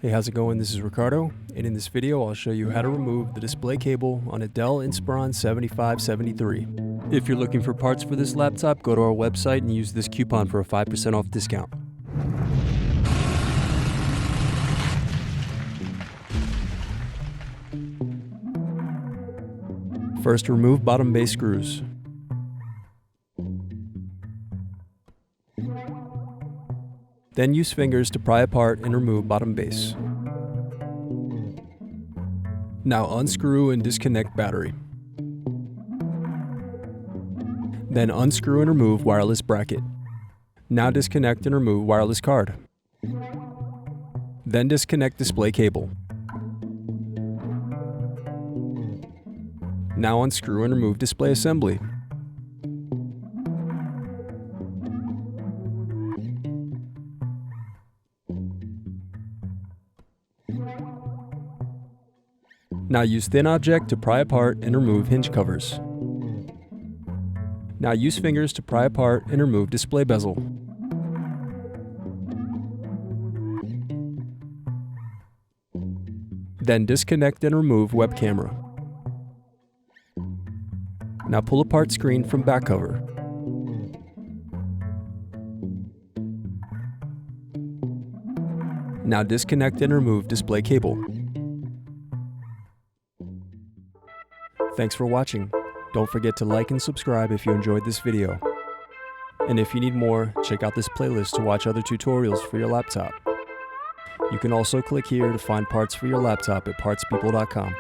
Hey, how's it going? This is Ricardo, and in this video I'll show you how to remove the display cable on a Dell Inspiron 7573. If you're looking for parts for this laptop, go to our website and use this coupon for a 5% off discount. First, remove bottom base screws. Then use fingers to pry apart and remove bottom base. Now unscrew and disconnect battery. Then unscrew and remove wireless bracket. Now disconnect and remove wireless card. Then disconnect display cable. Now unscrew and remove display assembly. Now use thin object to pry apart and remove hinge covers. Now use fingers to pry apart and remove display bezel. Then disconnect and remove web camera. Now pull apart screen from back cover. Now disconnect and remove display cable. Thanks for watching. Don't forget to like and subscribe if you enjoyed this video. And if you need more, check out this playlist to watch other tutorials for your laptop. You can also click here to find parts for your laptop at partspeople.com.